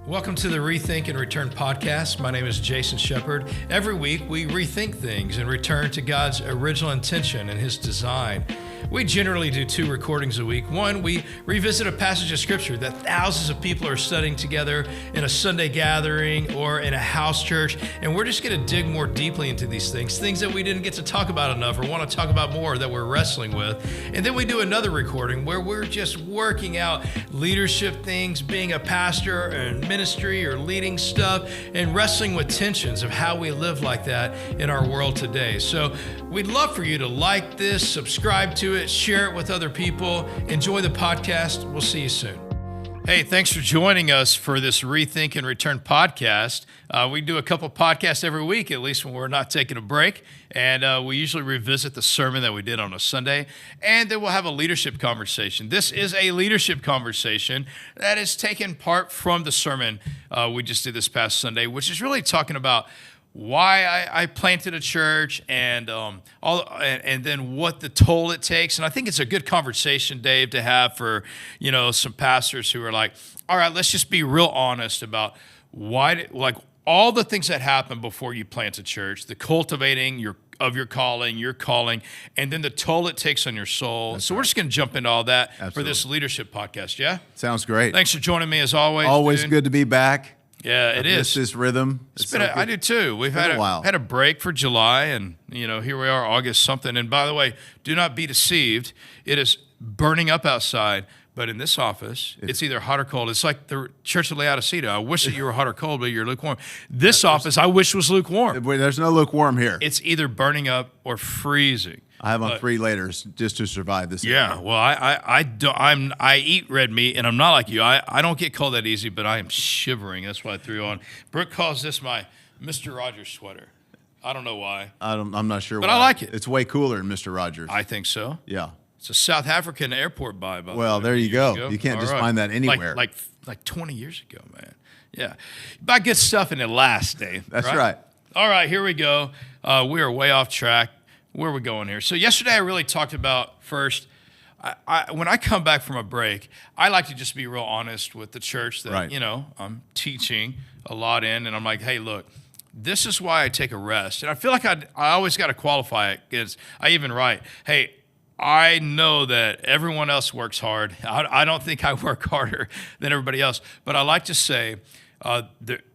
Welcome to the Rethink and Return podcast. My name is Jason Shepard. Every week, we rethink things and return to God's original intention and His design. We generally do 2 recordings a week. One, we revisit a passage of Scripture that thousands of people are studying together in a Sunday gathering or in a house church, and we're just going to dig more deeply into these things that we didn't get to talk about enough or want to talk about more that we're wrestling with. And then we do another recording where we're just working out leadership things, being a pastor and ministry or leading stuff, and wrestling with tensions of how we live like that in our world today. So we'd love for you to like this, subscribe to it, share it with other people. Enjoy the podcast. We'll see you soon. Hey, thanks for joining us for this Rethink and Return podcast. We do a couple podcasts every week, at least when we're not taking a break. And we usually revisit the sermon that we did on a Sunday. And then we'll have a leadership conversation. This is a leadership conversation that is taken part from the sermon we just did this past Sunday, which is really talking about why I planted a church and then what the toll it takes. And I think it's a good conversation, Dave, to have for, some pastors who are like, all right, let's just be real honest about why, all the things that happen before you plant a church, the cultivating of your calling, and then the toll it takes on your soul. That's so right. We're just going to jump into all that Absolutely. for this leadership podcast, yeah? Sounds great. Thanks for joining me as always. Always dude. good to be back. Yeah, it is. Miss this rhythm. I do too. We've had a while. had a break for July, and here we are, August something. And by the way, do not be deceived. It is burning up outside, but in this office, it's either hot or cold. It's like the Church of Laodicea. I wish that you were hot or cold, but you're lukewarm. This office, I wish was lukewarm. There's no lukewarm here. It's either burning up or freezing. I have on 3 layers just to survive this. Yeah, well, I eat red meat, and I'm not like you. I don't get cold that easy, but I am shivering. That's why I threw on. Brooke calls this my Mr. Rogers sweater. I don't know why. I'm not sure But why. I like it. It's way cooler than Mr. Rogers. I think so. Yeah. It's a South African airport buy, by the way. Well, there you go. Years ago. You can't All just right. find that anywhere. Like 20 years ago, man. Yeah. Buy good stuff and it lasts, Dave. That's right. All right, here we go. We are way off track. Where are we going here? So yesterday I really talked about first, when I come back from a break, I like to just be real honest with the church that, Right. I'm teaching a lot in. And I'm like, hey, look, this is why I take a rest. And I feel like I always got to qualify it because I even write, hey, I know that everyone else works hard. I don't think I work harder than everybody else. But I like to say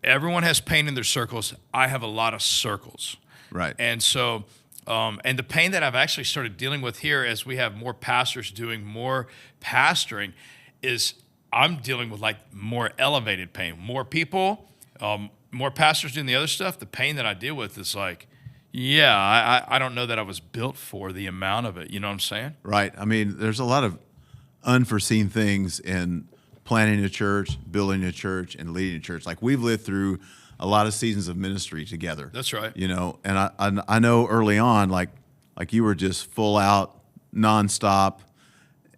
everyone has pain in their circles. I have a lot of circles. Right. And so, and the pain that I've actually started dealing with here as we have more pastors doing more pastoring is I'm dealing with like more elevated pain. More people, more pastors doing the other stuff. The pain that I deal with is like, yeah, I don't know that I was built for the amount of it. You know what I'm saying? Right. I mean, there's a lot of unforeseen things in planning a church, building a church, and leading a church. Like we've lived through a lot of seasons of ministry together. That's right. And I know early on, like you were just full out, nonstop,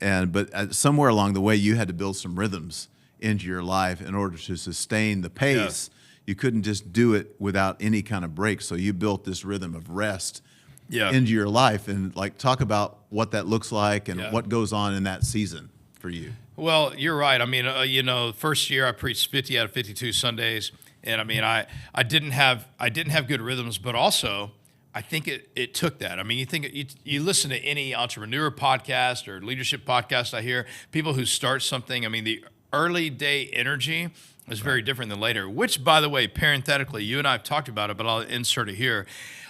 but somewhere along the way, you had to build some rhythms into your life in order to sustain the pace. Yeah. You couldn't just do it without any kind of break. So you built this rhythm of rest into your life, and talk about what that looks like and what goes on in that season for you. Well, you're right. I mean, first year I preached 50 out of 52 Sundays. And I mean, I didn't have good rhythms, but also I think it took that. I mean, you listen to any entrepreneur podcast or leadership podcast I hear, people who start something, I mean, the early day energy is very different than later, which, by the way, parenthetically, you and I have talked about it, but I'll insert it here.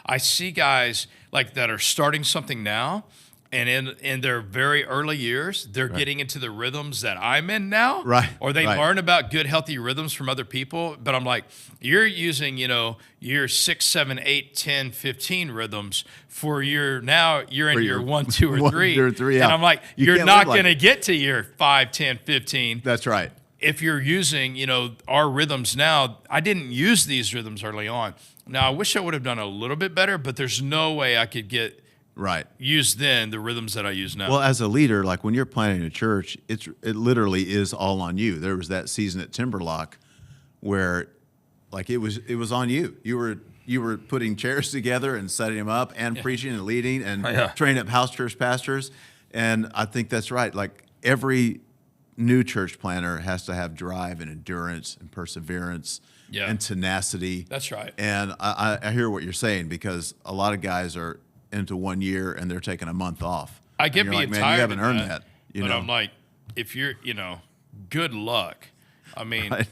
I see guys that are starting something now, and in their very early years, they're getting into the rhythms that I'm in now. Right. Or they learn about good, healthy rhythms from other people. But I'm like, you're using, your 6, 7, 8, 10, 15 rhythms for you're in your 1, 2, or 3. 1, 2, or 3, yeah. And I'm like, you're not going to get to your 5, 10, 15. That's right. If you're using, our rhythms now. I didn't use these rhythms early on. Now, I wish I would have done a little bit better, but there's no way I could use then the rhythms that I use now. Well, as a leader, when you're planning a church, it literally is all on you. There was that season at Timberlock where it was on you. You were putting chairs together and setting them up and preaching and leading and training up house church pastors. And I think that's right. Every new church planter has to have drive and endurance and perseverance and tenacity. That's right. And I hear what you're saying, because a lot of guys are into 1 year and they're taking a month off. I get and being like, man, tired. you haven't of earned that, that. But I'm like, if you're, good luck. I mean, Right.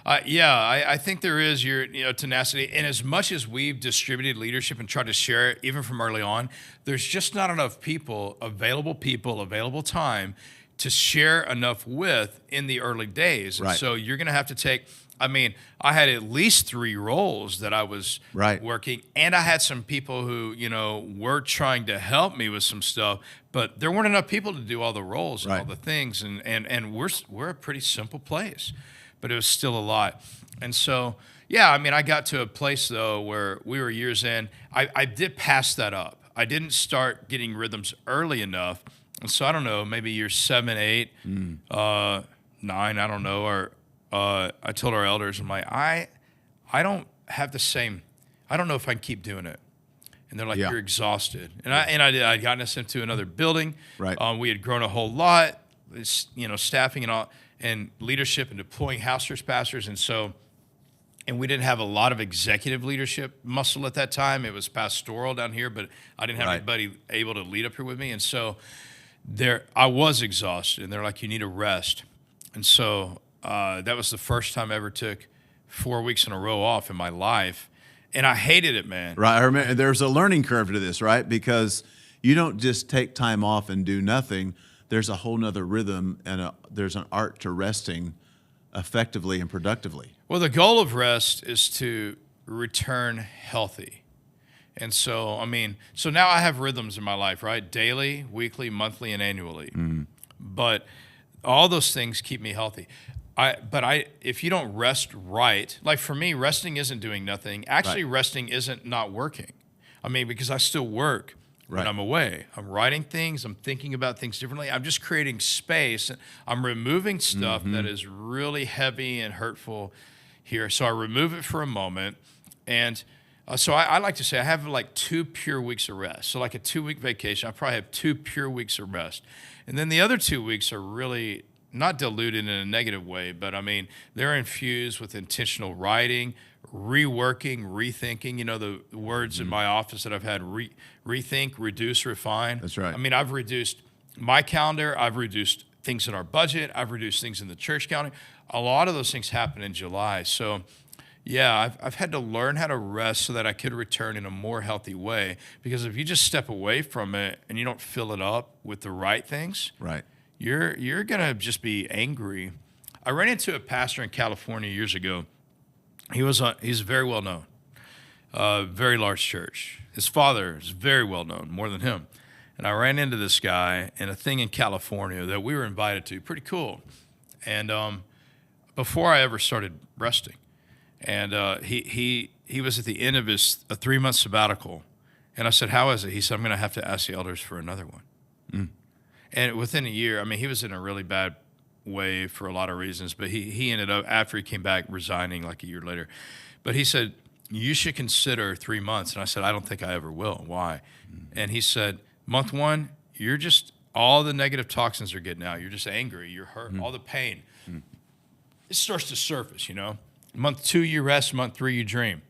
I think there is your tenacity. And as much as we've distributed leadership and tried to share it, even from early on, there's just not enough available time to share enough with in the early days. And Right. so you're going to have to take, I had at least 3 roles that I was working, and I had some people who, were trying to help me with some stuff, but there weren't enough people to do all the roles and all the things. And we're a pretty simple place, but it was still a lot. And so, I got to a place though where we were years in. I did pass that up. I didn't start getting rhythms early enough. And so I don't know, maybe year 7, 8, 9, I don't know, or I told our elders, I'm like, I don't have the same, I don't know if I can keep doing it. And they're like, you're exhausted. And I did. I'd gotten us into another building. Right. We had grown a whole lot, staffing and all, and leadership and deploying house church pastors. And we didn't have a lot of executive leadership muscle at that time. It was pastoral down here, but I didn't have anybody able to lead up here with me. And so I was exhausted, and they're like, you need a rest. And so that was the first time I ever took 4 weeks in a row off in my life. And I hated it, man. Right. I remember there's a learning curve to this, right? Because you don't just take time off and do nothing. There's a whole nother rhythm, and there's an art to resting effectively and productively. Well, the goal of rest is to return healthy. And so, so now I have rhythms in my life, right? Daily, weekly, monthly, and annually. But all those things keep me healthy. If you don't rest right, like for me, resting isn't doing nothing. Actually, resting isn't not working. Because I still work when I'm away. I'm writing things. I'm thinking about things differently. I'm just creating space. I'm removing stuff that is really heavy and hurtful here. So I remove it for a moment. And so I like to say I have like 2 pure weeks of rest. So like a 2-week vacation, I probably have 2 pure weeks of rest. And then the other 2 weeks are really not diluted in a negative way, but they're infused with intentional writing, reworking, rethinking. The words in my office that I've had: rethink, reduce, refine. That's right. I've reduced my calendar. I've reduced things in our budget. I've reduced things in the church calendar. A lot of those things happen in July. So, I've had to learn how to rest so that I could return in a more healthy way. Because if you just step away from it and you don't fill it up with the right things, you're gonna just be angry. I ran into a pastor in California years ago. He's very well known, very large church. His father is very well known, more than him. And I ran into this guy in a thing in California that we were invited to, pretty cool. And before I ever started resting, and he was at the end of his 3-month sabbatical, and I said, "How is it?" He said, "I'm going to have to ask the elders for another one." And within a year, he was in a really bad way for a lot of reasons, but he ended up, after he came back, resigning like a year later. But he said, "You should consider 3 months." And I said, "I don't think I ever will." Why? And he said, "Month 1, you're just, all the negative toxins are getting out. You're just angry. You're hurt. All the pain. It starts to surface, Month 2, you rest. Month 3, you dream."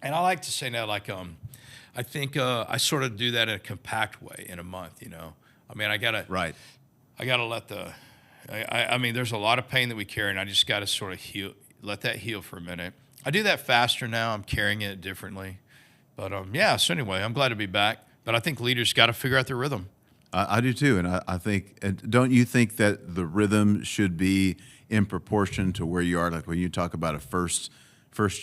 And I like to say now, like, I think I sort of do that in a compact way in a month, I gotta let there's a lot of pain that we carry, and I just gotta sort of let that heal for a minute. I do that faster now. I'm carrying it differently, but so anyway, I'm glad to be back. But I think leaders got to figure out their rhythm. I do too, and I think, don't you think that the rhythm should be in proportion to where you are? Like when you talk about a first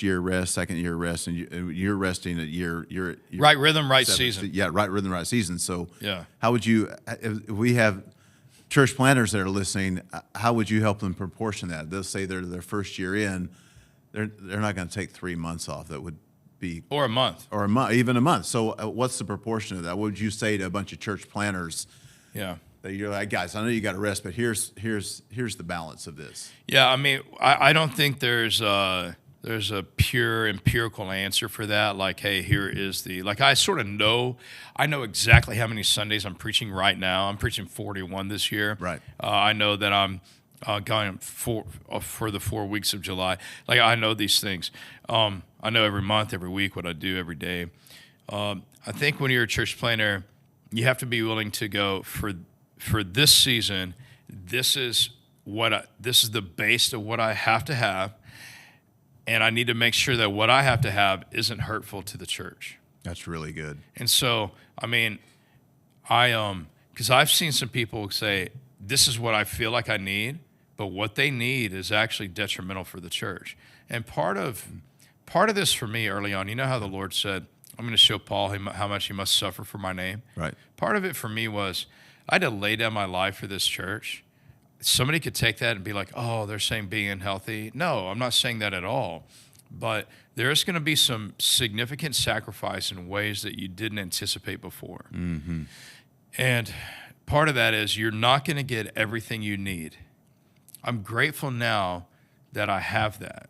year rest, second year rest, and you're resting at you're right rhythm, right season. Yeah, right rhythm, right season. So how would you, if we have church planners that are listening, how would you help them proportion that? They'll say they're their first year in, they're not going to take 3 months off. That would be, or a month, even a month. So what's the proportion of that? What would you say to a bunch of church planners? That you're like, guys, I know you got to rest, but here's the balance of this. I don't think there's there's a pure empirical answer for that. Like, hey, here is like I sort of know, I know exactly how many Sundays I'm preaching right now. I'm preaching 41 this year. Right. I know that I'm going for the 4 weeks of July. Like, I know these things. I know every month, every week, what I do every day. I think when you're a church planner, you have to be willing to go for this season. This is the base of what I have to have, and I need to make sure that what I have to have isn't hurtful to the church. That's really good. And so, I mean, because I've seen some people say, this is what I feel like I need, but what they need is actually detrimental for the church. And part of this for me early on, you know how the Lord said, I'm going to show Paul how much he must suffer for my name. Right. Part of it for me was I had to lay down my life for this church. Somebody could take that and be like, oh, they're saying being unhealthy. No, I'm not saying that at all. But there's going to be some significant sacrifice in ways that you didn't anticipate before. Mm-hmm. And part of that is you're not going to get everything you need. I'm grateful now that I have that.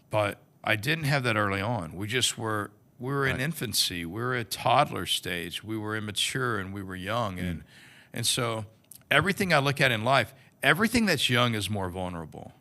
But I didn't have that early on. We were in infancy. We were at toddler stage. We were immature and we were young. And so everything I look at in life, everything that's young is more vulnerable.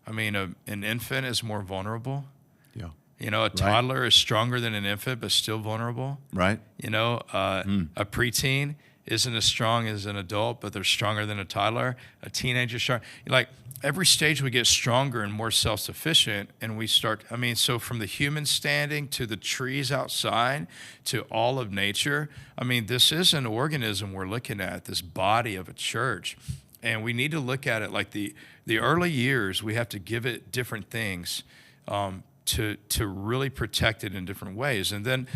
I mean, an infant is more vulnerable. Yeah. You know, a toddler is stronger than an infant, but still vulnerable. Right. You know, a preteen isn't as strong as an adult, but they're stronger than a toddler. A teenager strong. Like, every stage we get stronger and more self-sufficient, and we start, I mean, so from the human standing to the trees outside to all of nature, I mean, this is an organism we're looking at, this body of a church. And we need to look at it like the early years, we have to give it different things to really protect it in different ways. And then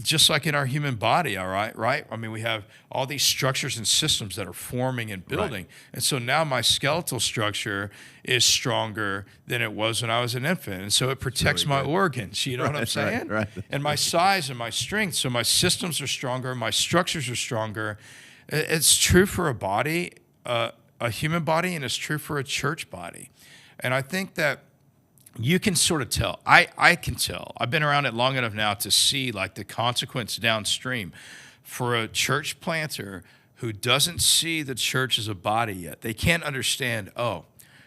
just like in our human body, all right? I mean, we have all these structures and systems that are forming and building. Right. And so now my skeletal structure is stronger than it was when I was an infant. And so it protects really my organs. You know what I'm saying? Right. And my size and my strength. So my systems are stronger. My structures are stronger. It's true for a body, a human body, and it's true for a church body. And I think that you can sort of tell. I can tell. I've been around it long enough now to see like the consequence downstream. For a church planter who doesn't see the church as a body yet, they can't understand, oh,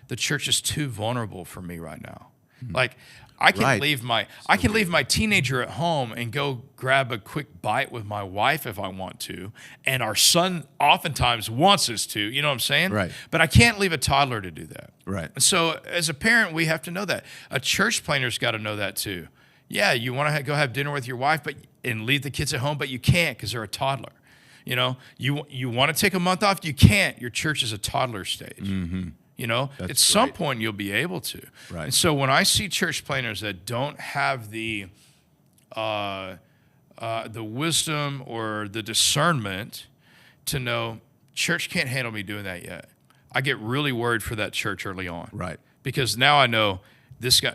the church is too vulnerable for me right now. Mm-hmm. Like, I can leave my teenager at home and go grab a quick bite with my wife if I want to, and our son oftentimes wants us to, you know what I'm saying? Right. But I can't leave a toddler to do that. Right. And so as a parent, we have to know that. A church planter's got to know that too. Yeah, you want to go have dinner with your wife and leave the kids at home, but you can't because they're a toddler. You know, you want to take a month off, you can't. Your church is a toddler stage. Mm-hmm. You know, at some point you'll be able to. Right. And so when I see church planners that don't have the wisdom or the discernment to know church can't handle me doing that yet, I get really worried for that church early on. Right. Because now I know this guy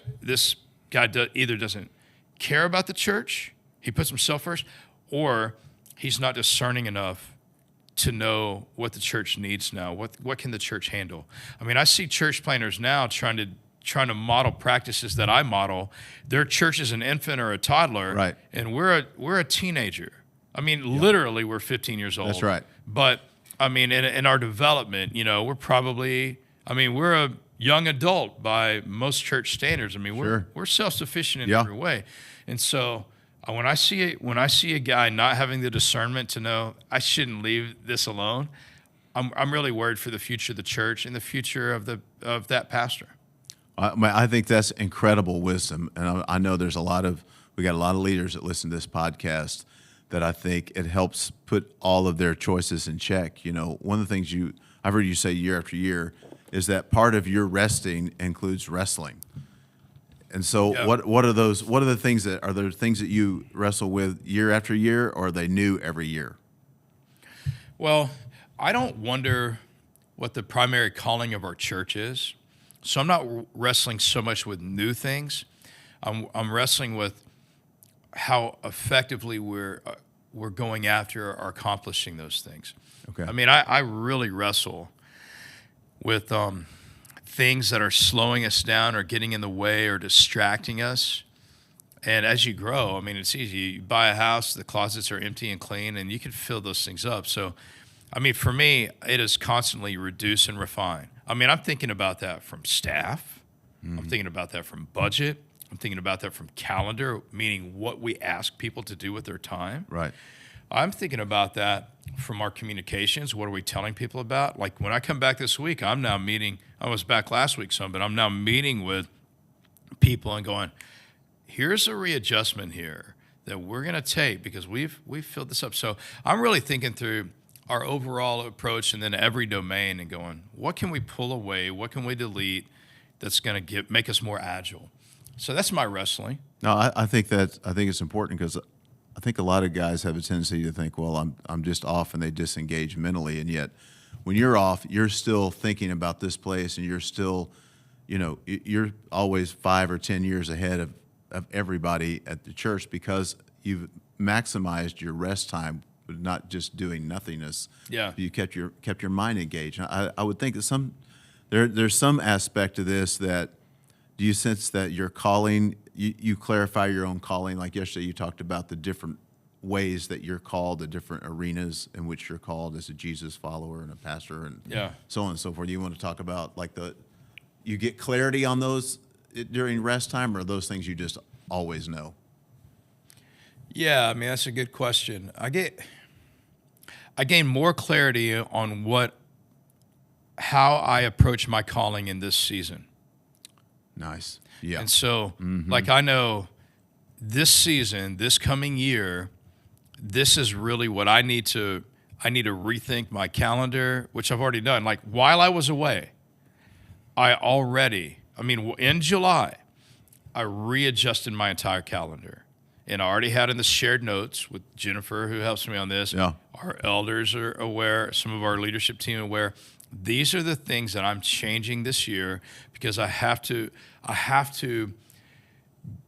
either doesn't care about the church, he puts himself first, or he's not discerning enough to know what the church needs now. What can the church handle? I mean, I see church planners now trying to model practices that I model. Their church is an infant or a toddler, right? And we're a teenager. I mean, literally, we're 15 years old. That's right. But I mean, in our development, you know, we're a young adult by most church standards. I mean, we're self-sufficient in every way, and so. When I see a guy not having the discernment to know I shouldn't leave this alone, I'm really worried for the future of the church and the future of that pastor. I think that's incredible wisdom, and I know we got a lot of leaders that listen to this podcast that I think it helps put all of their choices in check. You know, one of the things I've heard you say year after year is that part of your resting includes wrestling. And so what are those? What are the things are there things that you wrestle with year after year, or are they new every year? Well, I don't wonder what the primary calling of our church is. So I'm not wrestling so much with new things. I'm wrestling with how effectively we're going after or accomplishing those things. Okay. I mean, I really wrestle with things that are slowing us down or getting in the way or distracting us. And as you grow, I mean, it's easy. You buy a house, the closets are empty and clean, and you can fill those things up. So, I mean, for me, it is constantly reduce and refine. I mean, I'm thinking about that from staff. I'm thinking about that from budget. I'm thinking about that from calendar, meaning what we ask people to do with their time. Right. I'm thinking about that from our communications. What are we telling people about? Like when I come back this week, I'm now meeting, I was back last week some, but I'm now meeting with people and going, here's a readjustment here that we're going to take because we've filled this up. So I'm really thinking through our overall approach and then every domain and going, what can we pull away? What can we delete that's going to make us more agile? So that's my wrestling. No, I think it's important because I think a lot of guys have a tendency to think, well, I'm just off, and they disengage mentally. And yet when you're off, you're still thinking about this place, and you're still, you're always 5 or 10 years ahead of everybody at the church because you've maximized your rest time, but not just doing nothingness. Yeah. You kept your mind engaged. I would think that there's some aspect to this that, do you sense that your calling, you clarify your own calling? Like yesterday you talked about the different ways that you're called, the different arenas in which you're called as a Jesus follower and a pastor and so on and so forth. You want to talk about like you get clarity on those during rest time, or are those things you just always know? Yeah, I mean, that's a good question. I gain more clarity on how I approach my calling in this season. Nice. Yeah. And so, like, I know this season, this coming year, this is really what I need to rethink my calendar, which I've already done. Like, while I was away, in July, I readjusted my entire calendar. And I already had in the shared notes with Jennifer, who helps me on this. Yeah. Our elders are aware, some of our leadership team are aware. These are the things that I'm changing this year because I have to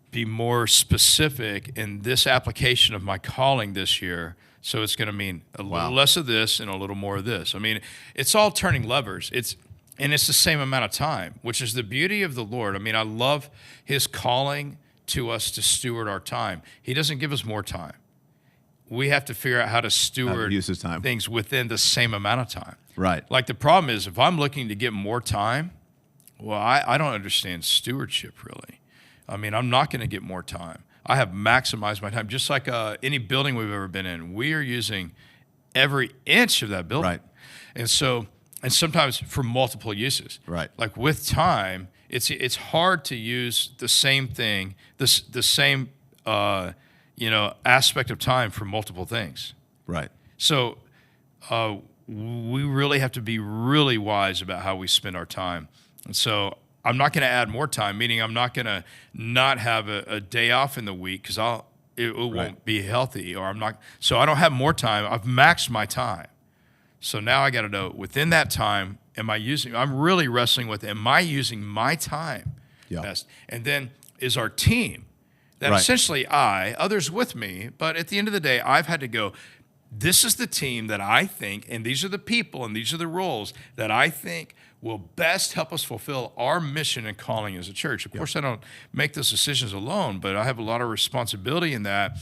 be more specific in this application of my calling this year. So it's going to mean a little less of this and a little more of this. I mean, it's all turning levers. It's the same amount of time, which is the beauty of the Lord. I mean, I love his calling to us to steward our time. He doesn't give us more time. We have to figure out how to steward use his time. Things within the same amount of time. Right. Like the problem is if I'm looking to get more time, well, I don't understand stewardship really. I mean, I'm not going to get more time. I have maximized my time. Just like any building we've ever been in, we are using every inch of that building. Right. And sometimes for multiple uses. Right. Like with time, it's hard to use the same thing, the same aspect of time for multiple things. Right. So we really have to be really wise about how we spend our time. And so I'm not going to add more time, meaning I'm not going to not have a day off in the week because it won't be healthy, or I'm not. So I don't have more time. I've maxed my time. So now I got to know within that time, I'm really wrestling with, am I using my time best? And then is our team, that essentially others with me, but at the end of the day, I've had to go, this is the team that I think, and these are the people, and these are the roles that I think will best help us fulfill our mission and calling as a church. Of course, I don't make those decisions alone, but I have a lot of responsibility in that.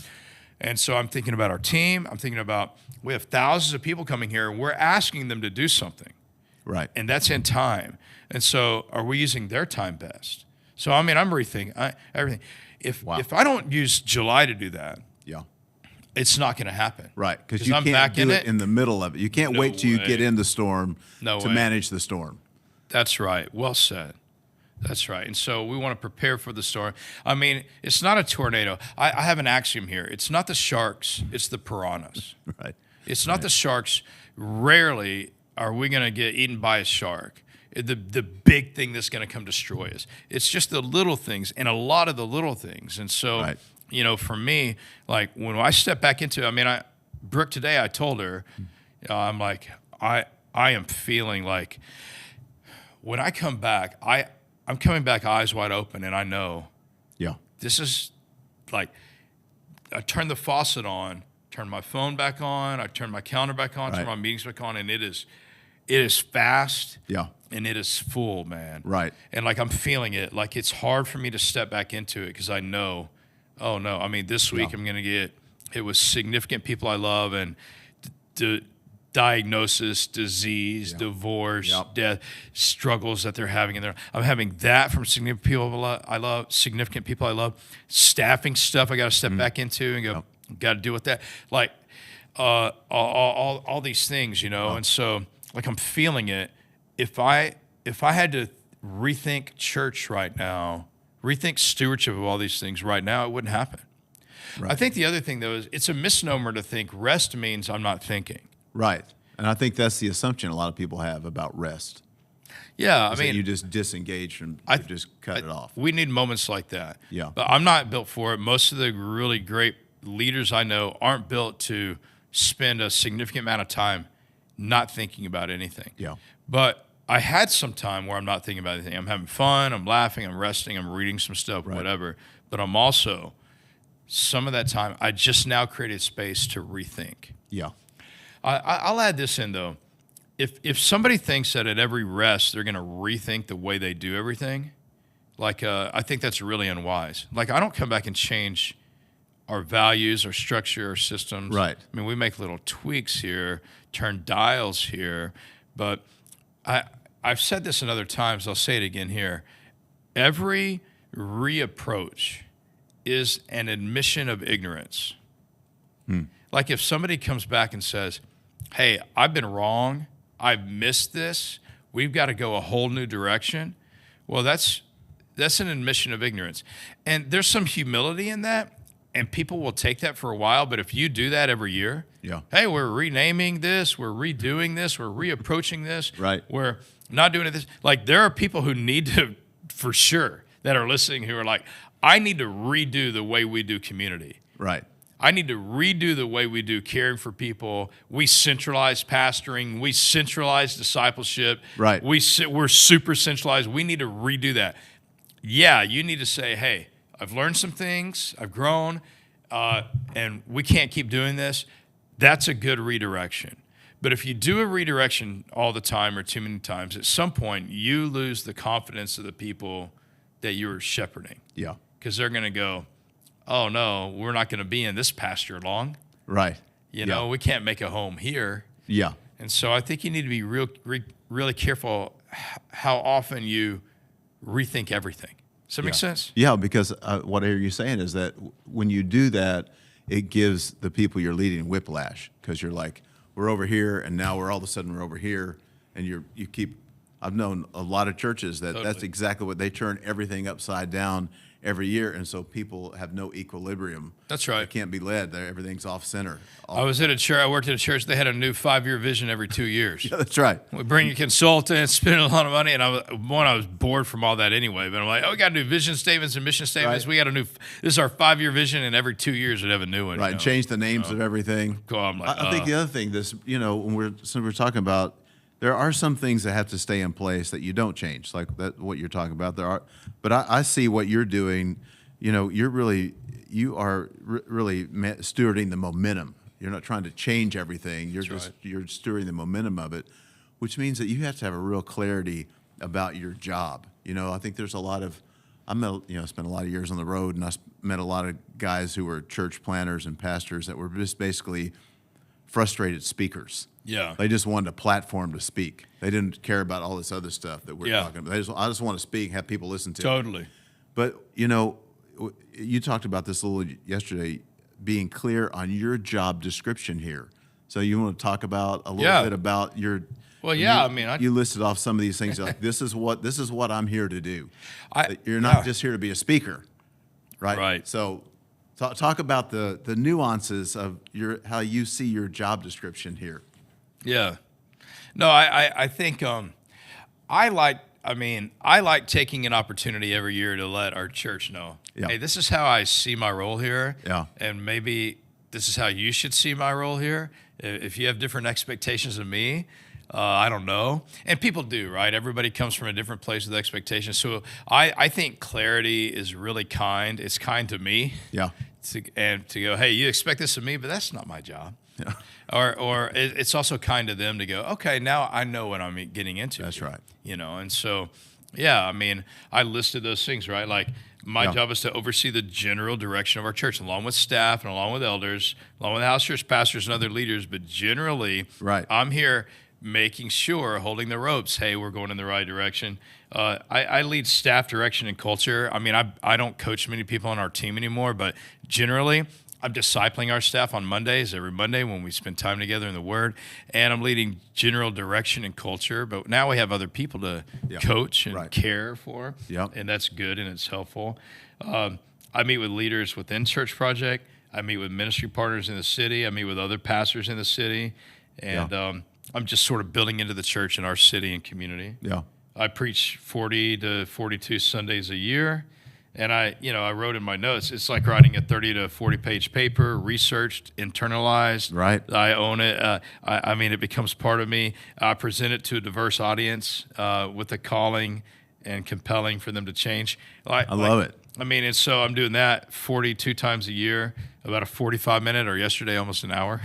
And so I'm thinking about our team. I'm thinking about, we have thousands of people coming here, and we're asking them to do something. Right. And that's in time. And so are we using their time best? So, I mean, I'm rethinking everything. If I don't use July to do that, it's not going to happen. Right, because you can't do it in the middle of it. You can't wait till you get in the storm to manage the storm. That's right. Well said. That's right. And so we want to prepare for the storm. I mean, it's not a tornado. I have an axiom here. It's not the sharks, it's the piranhas. Right. It's not the sharks. Rarely are we going to get eaten by a shark, the big thing that's going to come destroy us. It's just the little things, and a lot of the little things. And so, for me, like when I step back into, Brooke today, I told her, I'm like, I am feeling like when I come back, I'm coming back eyes wide open, and I know this is like, I turn the faucet on, turn my phone back on, I turn my calendar back on, turn my meetings back on, and it is fast. Yeah. And it is full, man. Right. And like I'm feeling it. Like it's hard for me to step back into it because I know, oh no. I mean, this week I'm going to get hit with significant people I love and diagnosis, disease, divorce, death, struggles that they're having in there. I'm having that from significant people I love, staffing stuff I got to step back into and go, got to deal with that. Like all these things, you know. And so like I'm feeling it. If I had to rethink church right now, rethink stewardship of all these things right now, it wouldn't happen. Right. I think the other thing, though, is it's a misnomer to think rest means I'm not thinking. Right. And I think that's the assumption a lot of people have about rest. Yeah, I mean, you just disengage and just cut it off. We need moments like that. Yeah. But I'm not built for it. Most of the really great leaders I know aren't built to spend a significant amount of time not thinking about anything. Yeah. But I had some time where I'm not thinking about anything. I'm having fun, I'm laughing, I'm resting, I'm reading some stuff, whatever. But I'm also, some of that time, I just now created space to rethink. Yeah. I'll add this in, though. If somebody thinks that at every rest they're going to rethink the way they do everything, like I think that's really unwise. Like I don't come back and change our values, our structure, our systems. Right. I mean, we make little tweaks here, turn dials here, but I've said this in other times. I'll say it again here. Every reapproach is an admission of ignorance. Like if somebody comes back and says, hey, I've been wrong, I've missed this, we've got to go a whole new direction. Well, that's an admission of ignorance. And there's some humility in that, and people will take that for a while, but if you do that every year, hey, we're renaming this, we're redoing this, we're reapproaching this, we're not doing it this. Like there are people who need to, for sure, that are listening who are like, I need to redo the way we do community. Right. I need to redo the way we do caring for people. We centralize pastoring. We centralize discipleship. Right. We're super centralized. We need to redo that. Yeah, you need to say, hey, I've learned some things. I've grown, and we can't keep doing this. That's a good redirection. But if you do a redirection all the time or too many times, at some point you lose the confidence of the people that you're shepherding. Yeah. Because they're going to go, oh, no, we're not going to be in this pasture long. Right. You know, we can't make a home here. Yeah. And so I think you need to be really careful how often you rethink everything. Does that make sense? Yeah, because what I hear you saying is that when you do that, it gives the people you're leading whiplash because you're like, we're over here, and now all of a sudden we're over here, and you keep. I've known a lot of churches that's exactly what they turn everything upside down every year, and so people have no equilibrium. That's right. They can't be led. Everything's off center. I was at a church. I worked at a church. They had a new 5-year vision every 2 years. Yeah, that's right. We bring a consultant, spending a lot of money, and I was bored from all that anyway. But I'm like, we got to do vision statements and mission statements. Right. We got this is our 5-year vision, and every 2 years we'd have a new one. Right, and change the names of everything. Cool. I'm like, I think the other thing, when we're talking about. There are some things that have to stay in place that you don't change, like what you're talking about. But I see what you're doing. You are really stewarding the momentum. You're not trying to change everything. You're stewarding the momentum of it, which means that you have to have a real clarity about your job. I think there's a lot of spent a lot of years on the road, and I met a lot of guys who were church planners and pastors that were just basically frustrated speakers. Yeah. They just wanted a platform to speak. They didn't care about all this other stuff that we're talking about. I just want to speak, have people listen to Totally. me. But, you talked about this a little yesterday, being clear on your job description here. So you want to talk about a little bit about your... Well, yeah, you listed off some of these things. Like, this is what I'm here to do. You're not just here to be a speaker, right? Right. So talk about the nuances of how you see your job description here. Yeah. No, I think I like taking an opportunity every year to let our church know, hey, this is how I see my role here. Yeah. And maybe this is how you should see my role here. If you have different expectations of me, I don't know. And people do, right? Everybody comes from a different place with expectations. So I think clarity is really kind. It's kind to me. Yeah. To go, hey, you expect this of me, but that's not my job. Yeah. Or it's also kind to them to go, okay, now I know what I'm getting into. That's right. And so, yeah, I mean, I listed those things, right? Like my job is to oversee the general direction of our church, along with staff and along with elders, along with house church pastors and other leaders. But generally, Right. I'm here making sure, holding the ropes. Hey, we're going in the right direction. I lead staff direction and culture. I mean, I don't coach many people on our team anymore, but generally, I'm discipling our staff on Mondays, every Monday when we spend time together in the Word, and I'm leading general direction and culture. But now we have other people to coach and care for, and that's good and it's helpful. I meet with leaders within Church Project. I meet with ministry partners in the city. I meet with other pastors in the city, and I'm just sort of building into the church in our city and community. Yeah. I preach 40 to 42 Sundays a year. And I wrote in my notes, it's like writing a 30 to 40 page paper, researched, internalized. Right. I own it. I mean, it becomes part of me. I present it to a diverse audience with a calling and compelling for them to change. I love it. I mean, and so I'm doing that 42 times a year, about a 45-minute, or yesterday, almost an hour.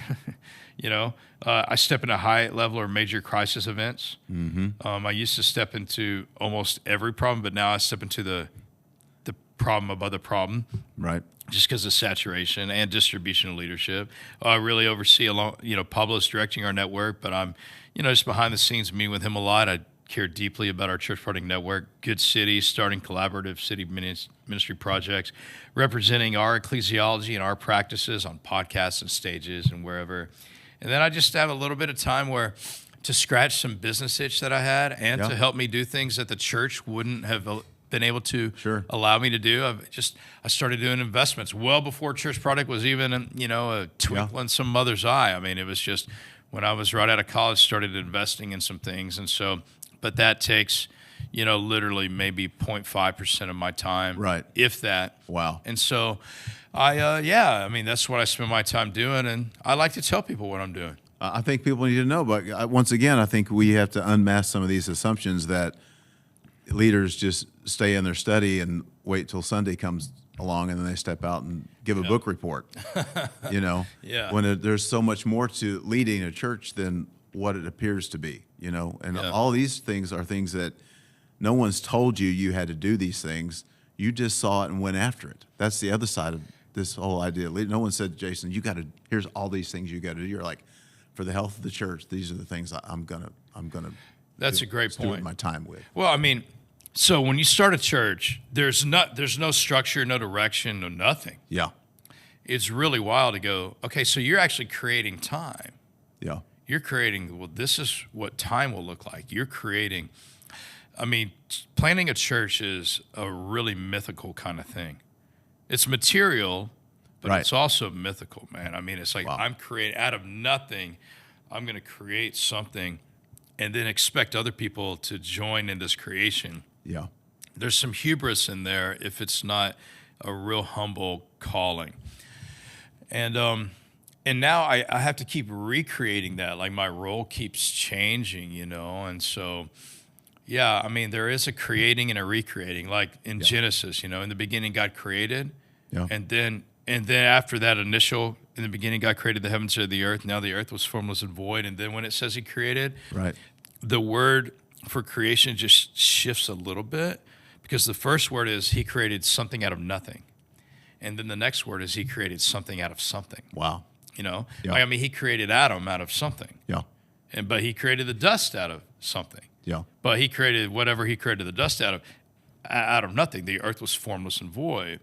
I step into high level or major crisis events. Mm-hmm. I used to step into almost every problem, but now I step into the problem above the problem, right? Just because of saturation and distribution of leadership. I really oversee Pablo's directing our network, but I'm, just behind the scenes, meeting with him a lot. I care deeply about our Church Project network, good cities, starting collaborative city ministry projects, representing our ecclesiology and our practices on podcasts and stages and wherever. And then I just have a little bit of time to scratch some business itch that I had and to help me do things that the church wouldn't have been able to allow me to do. I started doing investments well before Church Project was even, a twinkle in some mother's eye. I mean, it was just when I was right out of college, started investing in some things. And so, but that takes, literally maybe 0.5% of my time, right? If that. Wow. And so that's what I spend my time doing. And I like to tell people what I'm doing. I think people need to know, but once again, I think we have to unmask some of these assumptions that leaders just stay in their study and wait till Sunday comes along and then they step out and give a book report. When there's so much more to leading a church than what it appears to be, and all these things are things that no one's told you had to do these things. You just saw it and went after it. That's the other side of this whole idea. No one said, Jason, here's all these things you got to do. You're like, for the health of the church, these are the things I'm gonna. That's a great point. Steward my time with. Well, I mean, so when you start a church, there's no structure, no direction, no nothing. Yeah. It's really wild to go, okay, so you're actually creating time. Yeah. You're creating, this is what time will look like. You're creating, planning a church is a really mythical kind of thing. It's material, but it's also mythical, man. I mean, it's like I'm creating out of nothing. I'm going to create something and then expect other people to join in this creation. Yeah. There's some hubris in there if it's not a real humble calling. And now I have to keep recreating that. Like my role keeps changing, and so, there is a creating and a recreating. Like in Genesis, in the beginning God created, and then after that initial, in the beginning God created the heavens and the earth. Now the earth was formless and void. And then when it says He created, the word for creation just shifts a little bit, because the first word is He created something out of nothing. And then the next word is He created something out of something. Wow. He created Adam out of something. Yeah. But He created the dust out of something. Yeah. But He created whatever He created the dust out of nothing. The earth was formless and void.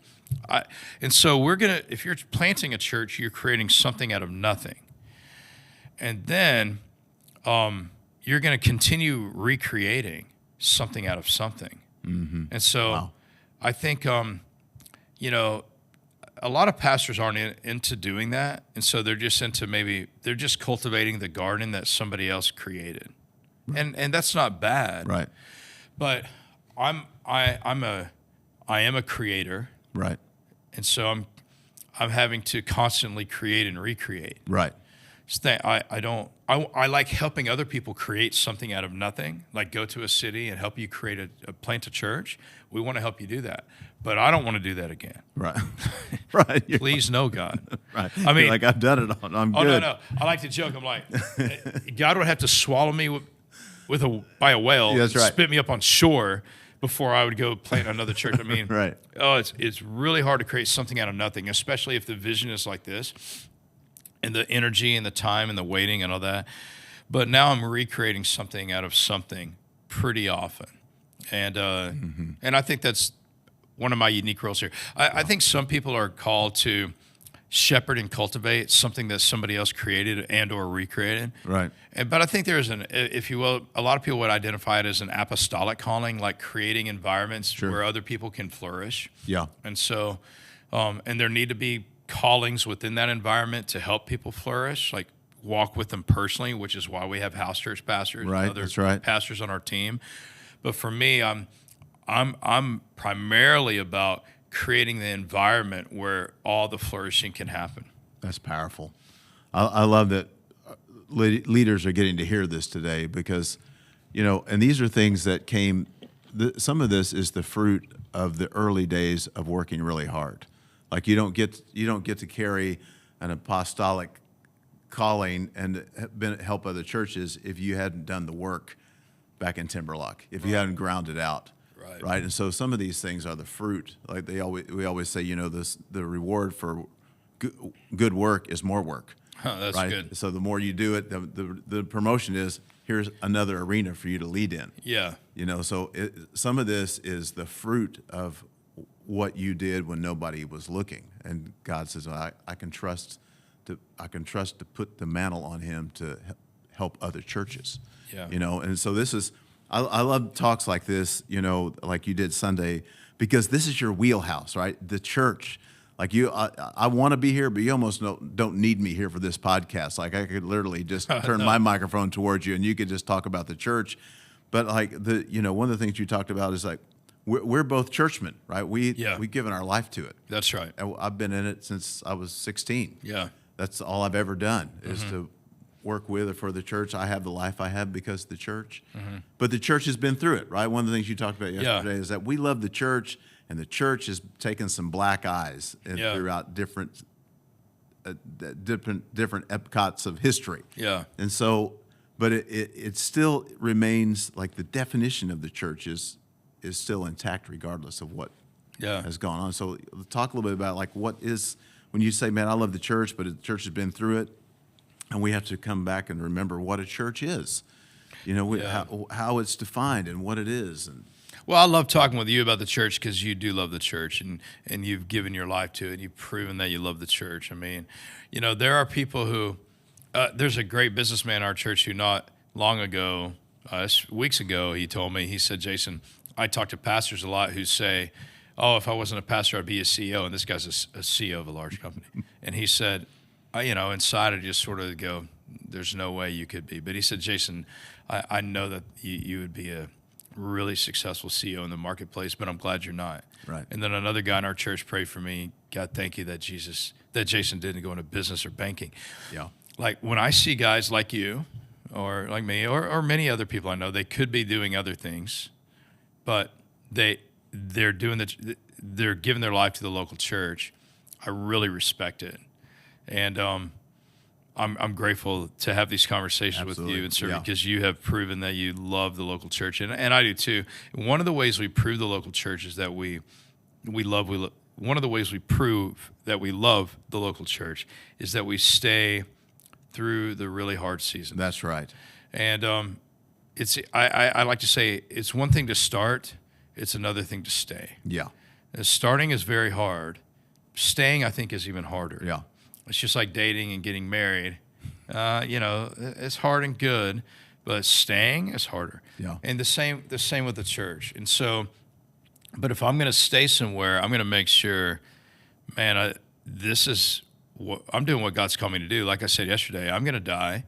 And so if you're planting a church, you're creating something out of nothing. And then you're going to continue recreating something out of something. Mm-hmm. And so I think, a lot of pastors aren't into doing that. And so they're just they're just cultivating the garden that somebody else created. Right. And that's not bad. Right. But I am a creator. Right. And so I'm having to constantly create and recreate. Right. I don't I like helping other people create something out of nothing, like go to a city and help you create plant a church. We want to help you do that. But I don't want to do that again. Right. Right. Please, no, God. Right. I mean, You're like, I've done it. I'm good. No. I like to joke. I'm like, God would have to swallow me by a whale and That's right. spit me up on shore before I would go plant another church. I mean, Right. It's really hard to create something out of nothing, especially if the vision is like this and the energy and the time and the waiting and all that. But now I'm recreating something out of something pretty often. And and I think that's one of my unique roles here. I think some people are called to shepherd and cultivate something that somebody else created and or recreated. Right. But I think there's if you will, a lot of people would identify it as an apostolic calling, like creating environments where other people can flourish. Yeah. And so, and there need to be callings within that environment to help people flourish, like walk with them personally, which is why we have house church pastors Right. and other That's right. pastors on our team. But for me, I'm primarily about creating the environment where all the flourishing can happen. That's powerful. I love that leaders are getting to hear this today because, and these are things that came. Some of this is the fruit of the early days of working really hard. Like you don't get to carry an apostolic calling and help other churches if you hadn't done the work back in Timberlock, if you hadn't ground it out. Right. And so some of these things are the fruit. Like we always say, the reward for good work is more work. That's right? good. So the more you do it, the promotion is here's another arena for you to lead in. Yeah. So some of this is the fruit of what you did when nobody was looking, and God says, I can trust to put the mantle on him to help other churches. Yeah. And so this is. I love talks like this, like you did Sunday, because this is your wheelhouse, right? The church, like I want to be here, but you almost don't need me here for this podcast. Like I could literally just turn my microphone towards you and you could just talk about the church. But like one of the things you talked about is like, we're both churchmen, right? We've given our life to it. That's right. I've been in it since I was 16. Yeah. That's all I've ever done is to work with or for the church. I have the life I have because of the church. But the church has been through it, right? One of the things you talked about yesterday is that we love the church, and the church has taken some black eyes throughout different epochs of history. Yeah. And so, but it still remains like the definition of the church is still intact regardless of what has gone on. So talk a little bit about like what is, when you say, man, I love the church, but the church has been through it, and we have to come back and remember what a church is, how it's defined and what it is. And well, I love talking with you about the church because you do love the church and you've given your life to it. You've proven that you love the church. I mean, there are people who, there's a great businessman in our church who not long ago, weeks ago, he told me, he said, Jason, I talk to pastors a lot who say, oh, if I wasn't a pastor, I'd be a CEO. And this guy's a CEO of a large company. And he said, inside I just sort of go, there's no way you could be. But he said, Jason, I know that you would be a really successful CEO in the marketplace, but I'm glad you're not. Right. And then another guy in our church prayed for me. God, thank you that Jason didn't go into business or banking. Yeah. Like when I see guys like you or like me or many other people I know, they could be doing other things, but they're giving their life to the local church. I really respect it. And I'm grateful to have these conversations with you and serve because you have proven that you love the local church, and I do too. One of the ways we prove the local church is that we love. One of the ways we prove that we love the local church is that we stay through the really hard seasons. That's right. And I like to say it's one thing to start, it's another thing to stay. Yeah. Starting is very hard. Staying, I think, is even harder. Yeah. It's just like dating and getting married. It's hard and good, but staying is harder. Yeah. And the same with the church. And so, but if I'm going to stay somewhere, I'm going to make sure, man, I'm doing what God's called me to do. Like I said yesterday, I'm going to die.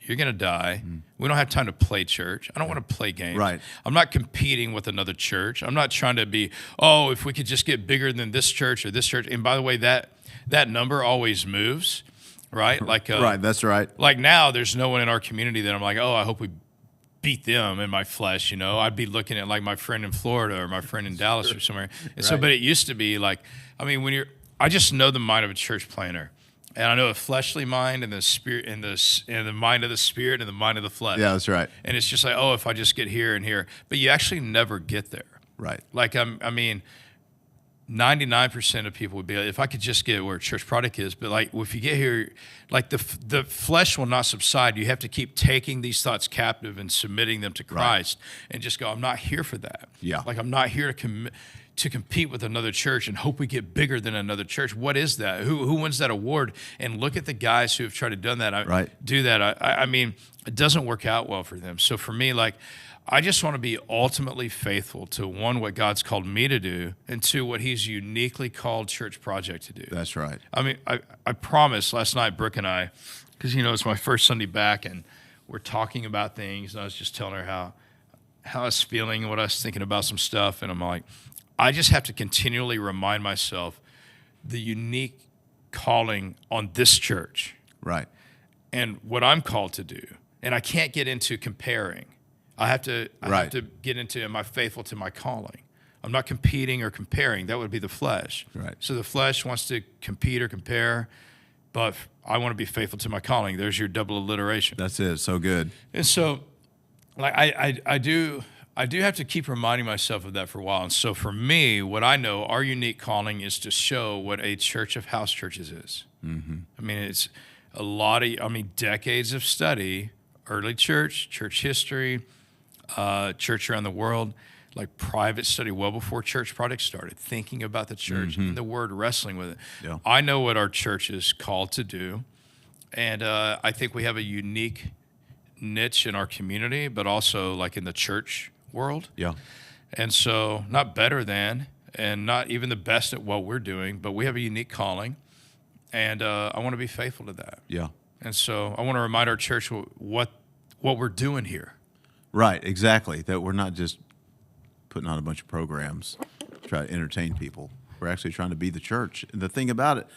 You're going to die. We don't have time to play church. I don't want to play games. Right. I'm not competing with another church. I'm not trying to be, if we could just get bigger than this church or this church. And by the way, that number always moves. right? Like, Right, that's right. like now there's no one in our community that I'm like, oh, I hope we beat them in my flesh, you know. I'd be looking at like my friend in Florida or my friend in Dallas or somewhere. And so, Right. but it used to be like, I mean, I just know the mind of a church planner. And I know a fleshly mind and the spirit and the mind of the spirit and the mind of the flesh. Yeah, that's right. And it's just like, oh, if I just get here and here, but you actually never get there. Right. Like, I mean, 99% of people would be like, if I could just get where church product is, but like if you get here, like the flesh will not subside. You have to keep taking these thoughts captive and submitting them to Christ, and just go, I'm not here for that. Yeah. Like I'm not here to compete with another church and hope we get bigger than another church. What is that? Who wins that award? And look at the guys who have tried to do that. I mean, it doesn't work out well for them. So for me, like, I just want to be ultimately faithful to, one, what God's called me to do, and two, what he's uniquely called Church Project to do. That's right. I mean, I promised last night, Brooke and I, because, you know, it's my first Sunday back, and we're talking about things, and I was just telling her how I was feeling and what I was thinking about some stuff, and I'm like, I just have to continually remind myself the unique calling on this church. Right. And what I'm called to do. And I can't get into comparing. I have to get into, am I faithful to my calling? I'm not competing or comparing. That would be the flesh. Right. So the flesh wants to compete or compare, but I want to be faithful to my calling. There's your double alliteration. That's it. So good. And so, like, I do have to keep reminding myself of that for a while. And so for me, what I know, our unique calling is to show what a church of house churches is. Mm-hmm. I mean, it's a lot of, decades of study, early church history, church around the world, like private study well before Church Project started, thinking about the church and the word, wrestling with it. Yeah. I know what our church is called to do. And I think we have a unique niche in our community, but also like in the church world. Yeah. And so not better than, and not even the best at what we're doing, but we have a unique calling, and I want to be faithful to that. Yeah. And so I want to remind our church what we're doing here. Right. Exactly. That we're not just putting on a bunch of programs, try to entertain people. We're actually trying to be the church. And the thing about it,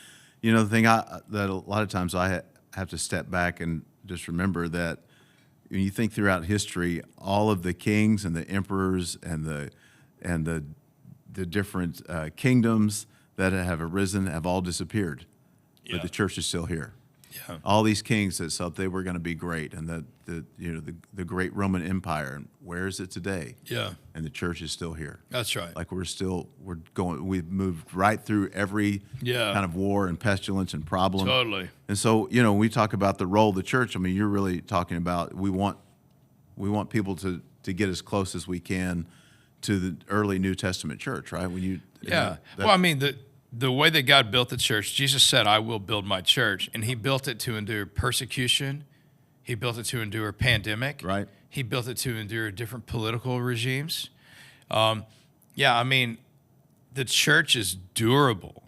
the thing that a lot of times I have to step back and just remember that when you think throughout history, all of the kings and the emperors and the different kingdoms that have arisen have all disappeared, but the church is still here. Yeah. All these kings that thought they were going to be great, and the great Roman Empire, and where is it today? Yeah. And the church is still here. That's right. Like we've moved right through every kind of war and pestilence and problem. Totally. And so, when we talk about the role of the church, I mean, you're really talking about we want people to get as close as we can to the early New Testament church, right? Well, I mean, the way that God built the church, Jesus said, I will build my church. And he built it to endure persecution. He built it to endure pandemic. Right. He built it to endure different political regimes. I mean, the church is durable.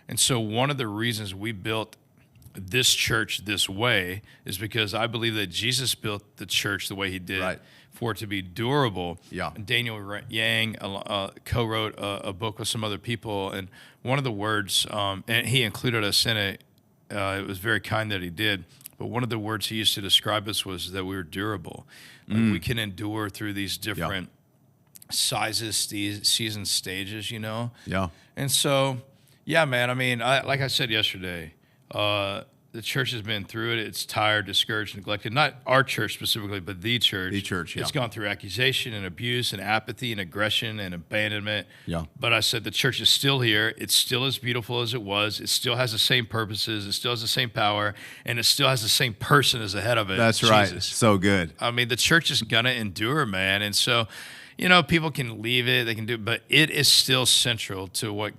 And so one of the reasons we built this church this way is because I believe that Jesus built the church the way he did for it to be durable. Yeah. And Daniel Yang co-wrote a book with some other people, and one of the words, and he included us in it, it was very kind that he did, but one of the words he used to describe us was that we were durable. Like we can endure through these different sizes, season stages, Yeah. And so, man, I mean, like I said yesterday, the church has been through it. It's tired, discouraged, neglected. Not our church specifically, but the church. The church, yeah. It's gone through accusation and abuse and apathy and aggression and abandonment. Yeah. But I said the church is still here. It's still as beautiful as it was. It still has the same purposes. It still has the same power. And it still has the same person as the head of it. That's Jesus. Right. So good. I mean, the church is going to endure, man. And so, people can leave it. They can do it. But it is still central to what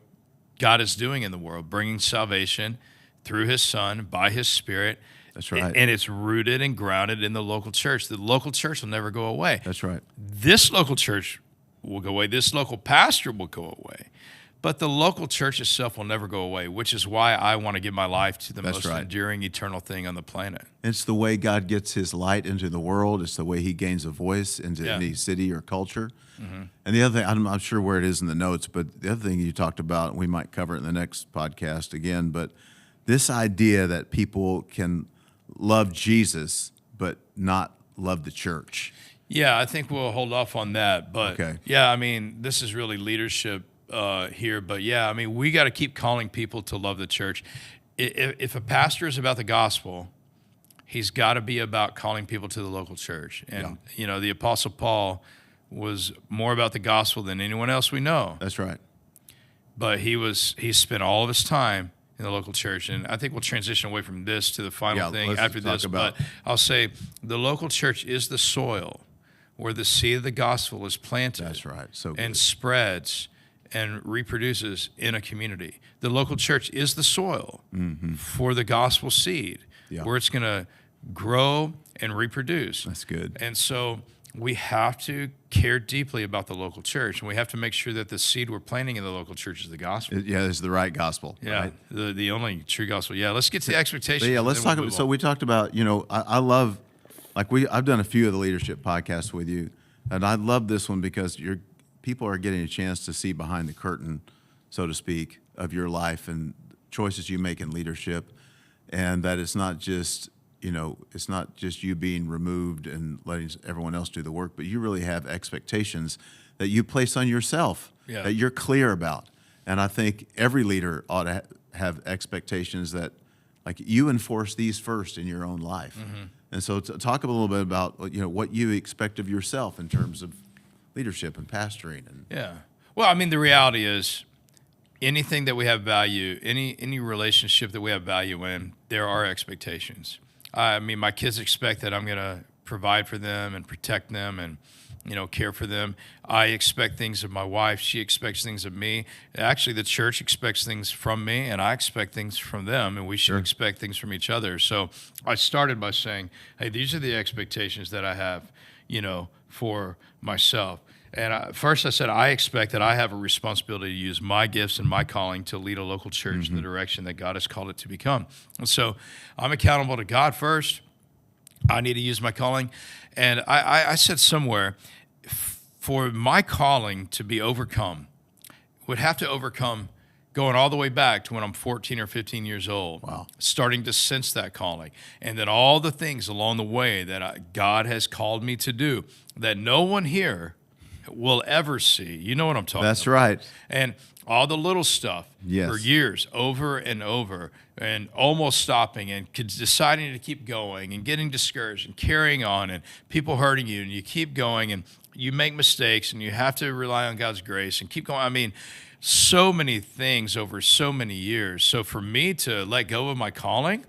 God is doing in the world, bringing salvation through his son, by his spirit. That's right. And it's rooted and grounded in the local church. The local church will never go away. That's right. This local church will go away. This local pastor will go away. But the local church itself will never go away, which is why I want to give my life to the most enduring, eternal thing on the planet. It's the way God gets his light into the world. It's the way he gains a voice into any city or culture. Mm-hmm. And the other thing, I'm not sure where it is in the notes, but the other thing you talked about, we might cover it in the next podcast again, but this idea that people can love Jesus but not love the church. Yeah, I think we'll hold off on that. But Okay. yeah, I mean, this is really leadership here. But yeah, I mean, we got to keep calling people to love the church. If a pastor is about the gospel, he's got to be about calling people to the local church. And, you know, the Apostle Paul was more about the gospel than anyone else we know. That's right. But he spent all of his time in the local church. And I think we'll transition away from this to the final thing after this. But I'll say the local church is the soil where the seed of the gospel is planted. That's right. So and good. spreads and reproduces in a community. The local church is the soil for the gospel seed, where it's going to grow and reproduce. That's good. And so we have to care deeply about the local church, and we have to make sure that the seed we're planting in the local church is the gospel. It's the right gospel. Yeah, right? the only true gospel. Yeah, let's get to the expectations. But yeah, let's talk about. So we talked about, you know, I love, like I've done a few of the leadership podcasts with you, and I love this one because people are getting a chance to see behind the curtain, so to speak, of your life and choices you make in leadership, and that it's not just, you know, it's not just you being removed and letting everyone else do the work, but you really have expectations that you place on yourself, that you're clear about. And I think every leader ought to have expectations that, like, you enforce these first in your own life. And so talk a little bit about, you know, what you expect of yourself in terms of leadership and pastoring. And well, I mean, the reality is anything that we have value, any relationship that we have value in, there are expectations. I mean, my kids expect that I'm going to provide for them and protect them and, you know, care for them. I expect things of my wife. She expects things of me. Actually, the church expects things from me, and I expect things from them, and we should expect things from each other. So I started by saying, hey, these are the expectations that I have, you know, for myself. And first I said, I expect that I have a responsibility to use my gifts and my calling to lead a local church in the direction that God has called it to become. And so I'm accountable to God first. I need to use my calling. And I said somewhere, for my calling to be overcome, would have to overcome going all the way back to when I'm 14 or 15 years old, starting to sense that calling. And then all the things along the way that God has called me to do that no one here will ever see. You know what I'm talking about. That's right. And all the little stuff for years, over and over, and almost stopping and deciding to keep going and getting discouraged and carrying on and people hurting you, and you keep going and you make mistakes and you have to rely on God's grace and keep going. I mean, so many things over so many years. So for me to let go of my calling,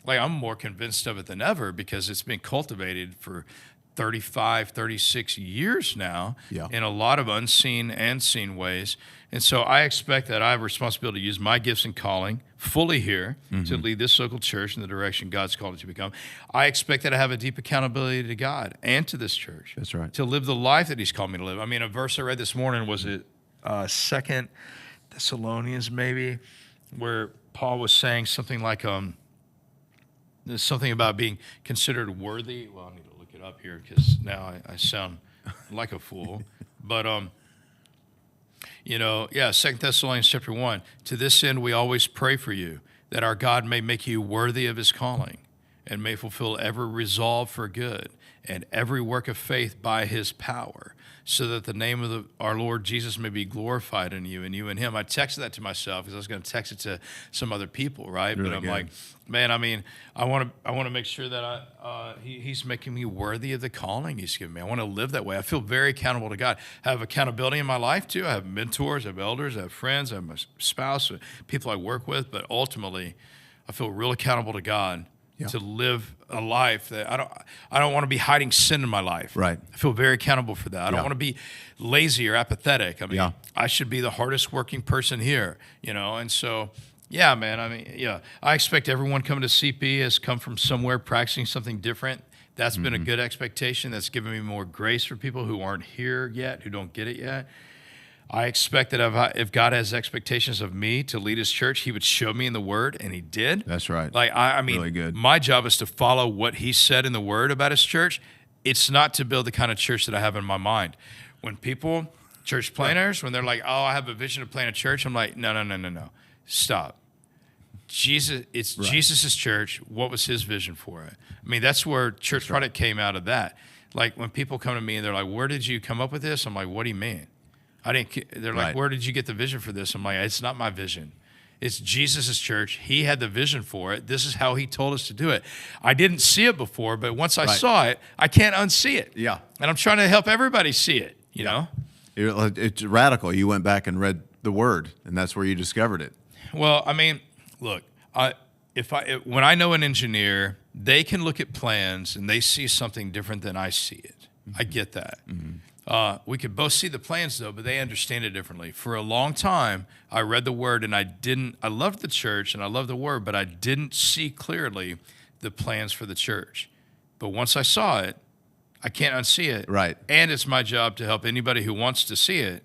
like, I'm more convinced of it than ever because it's been cultivated for 35, 36 years now in a lot of unseen and seen ways. And so I expect that I have a responsibility to use my gifts and calling fully here to lead this local church in the direction God's called it to become. I expect that I have a deep accountability to God and to this church. That's right. To live the life that He's called me to live. I mean, a verse I read this morning, was it 2 Thessalonians maybe, where Paul was saying something like, there's something about being considered worthy. Well, I need to look it up here because now I sound like a fool. But, you know, 2 Thessalonians chapter 1, to this end we always pray for you, that our God may make you worthy of His calling and may fulfill every resolve for good and every work of faith by His power, so that the name of our Lord Jesus may be glorified in you and you in Him. I texted that to myself because I was going to text it to some other people, right? Really but I'm good. like, man, I mean, I want to make sure that He's making me worthy of the calling He's given me. I want to live that way. I feel very accountable to God. I have accountability in my life too. I have mentors, I have elders, I have friends, I have my spouse, people I work with. But ultimately, I feel real accountable to God to live a life that I don't want to be hiding sin in my life. Right. I feel very accountable for that. I don't want to be lazy or apathetic. I mean, I should be the hardest working person here, you know. And so, yeah, man, I mean, I expect everyone coming to CP has come from somewhere practicing something different. That's been a good expectation. That's given me more grace for people who aren't here yet, who don't get it yet. I expect that if God has expectations of me to lead His church, He would show me in the Word, and He did. That's right. Like, I mean, really good. My job is to follow what He said in the Word about His church. It's not to build the kind of church that I have in my mind. When people, church planners, when they're like, oh, I have a vision to plant a church, I'm like, no. Stop. Jesus. It's Right. Jesus's church. What was his vision for it? I mean, that's where church product came out of that. Like when people come to me and they're like, "Where did you come up with this?" I'm like, "What do you mean?" I didn't. They're like, Right. "Where did you get the vision for this?" I'm like, "It's not my vision. It's Jesus's church. He had the vision for it. This is how he told us to do it. I didn't see it before, but once I Right. saw it, I can't unsee it. Yeah. And I'm trying to help everybody see it. You know. It's radical. You went back and read the word, and that's where you discovered it. Well, I mean, look, when I know an engineer, they can look at plans and they see something different than I see it. I get that. We could both see the plans though, but they understand it differently. For a long time, I read the word and I loved the church and I loved the word, but I didn't see clearly the plans for the church. But once I saw it, I can't unsee it. Right. And it's my job to help anybody who wants to see it.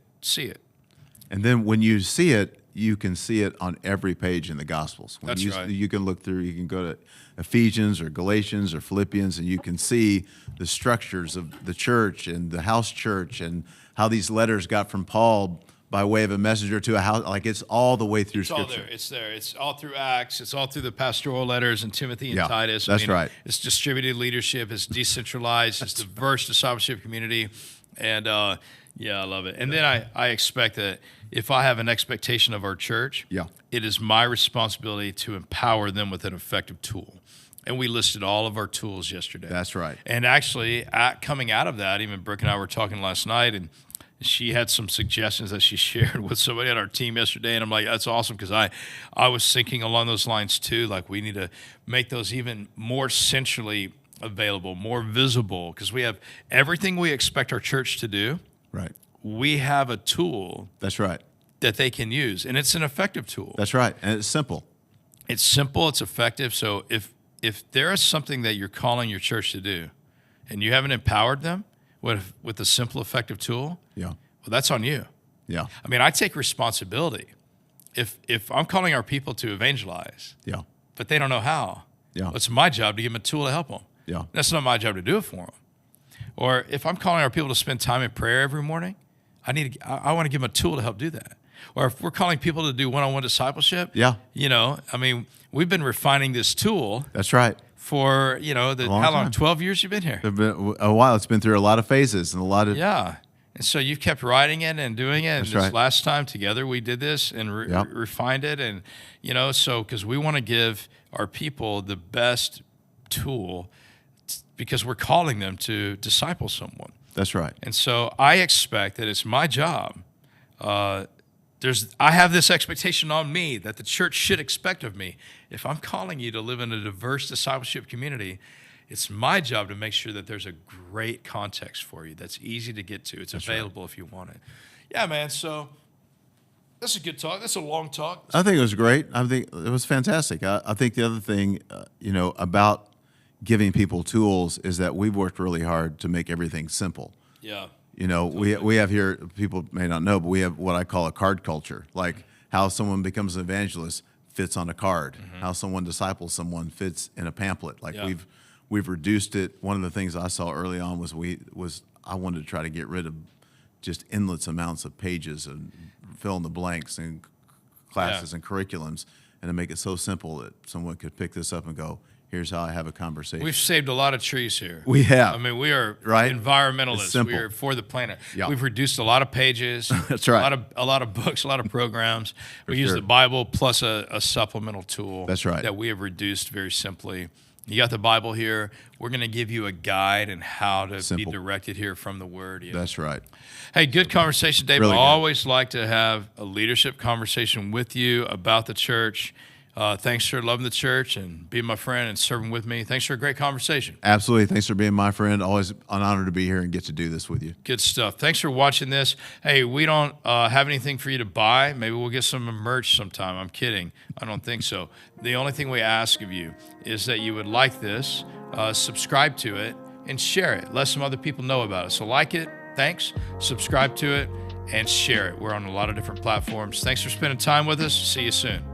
And then when you see it, you can see it on every page in the Gospels. When That's right. You can look through, you can go to Ephesians or Galatians or Philippians, and you can see the structures of the church and the house church and how these letters got from Paul by way of a messenger to a house. Like it's all the way through It's all Scripture. there. It's there. It's all through Acts. It's all through the pastoral letters and Timothy and Yeah, Titus. that's right. It's distributed leadership. It's decentralized. It's diverse discipleship community. And yeah, I love it. And then I expect that if I have an expectation of our church, Yeah. it is my responsibility to empower them with an effective tool. And we listed all of our tools yesterday. That's right. And actually, coming out of that, even Brooke and I were talking last night, and she had some suggestions that she shared with somebody on our team yesterday, and I'm like, that's awesome, because I was thinking along those lines too, like we need to make those even more centrally available, more visible, because we have everything we expect our church to do. Right. We have a tool That's right. that they can use, and it's an effective tool. That's right. And it's simple. It's simple, it's effective. So if there is something that you're calling your church to do, and you haven't empowered them with a simple, effective tool, Yeah. well, that's on you. Yeah. I mean, I take responsibility. If I'm calling our people to evangelize, Yeah. but they don't know how, Yeah. well, it's my job to give them a tool to help them. Yeah. That's not my job to do it for them. Or if I'm calling our people to spend time in prayer every morning, I want to give them a tool to help do that. Or if we're calling people to do one-on-one discipleship, Yeah. I mean, we've been refining this tool That's right. for, long how long? time. 12 years you've been here? It's been a while. It's been through a lot of phases and a lot of. Yeah. And so you've kept writing it and doing it. And That's this right. last time together we did this and Yep. refined it. And, so because we want to give our people the best tool because we're calling them to disciple someone. That's right. And so I expect that it's my job. I have this expectation on me that the church should expect of me. If I'm calling you to live in a diverse discipleship community, it's my job to make sure that there's a great context for you that's easy to get to. It's available if you want it. Yeah, man. So that's a good talk. That's a long talk. I think it was great. I think it was fantastic. I think the other thing, about giving people tools is that we've worked really hard to make everything simple. Yeah. We have here, people may not know, but we have what I call a card culture, like how someone becomes an evangelist fits on a card, how someone disciples someone fits in a pamphlet. Like Yeah. we've reduced it. One of the things I saw early on was I wanted to try to get rid of just endless amounts of pages and fill in the blanks and classes and curriculums, and to make it so simple that someone could pick this up and go, here's how I have a conversation. We've saved a lot of trees here. We have. I mean, we are Right? It's environmentalists. simple. We are for the planet. Yeah. We've reduced a lot of pages. That's right. A lot of books, a lot of programs. We use sure. the Bible plus a supplemental tool. That's right. That we have reduced very simply. You got the Bible here. We're going to give you a guide and how to Simple. be directed here from the Word. Yeah. That's right. Hey, good conversation, Dave. Really I good. always like to have a leadership conversation with you about the church. Thanks for loving the church and being my friend and serving with me. Thanks for a great conversation. Absolutely. Thanks for being my friend. Always an honor to be here and get to do this with you. Good stuff. Thanks for watching this. Hey, we don't have anything for you to buy. Maybe we'll get some merch sometime. I'm kidding. I don't think so. The only thing we ask of you is that you would like this, subscribe to it, and share it. Let some other people know about it. So like it. Thanks. Subscribe to it and share it. We're on a lot of different platforms. Thanks for spending time with us. See you soon.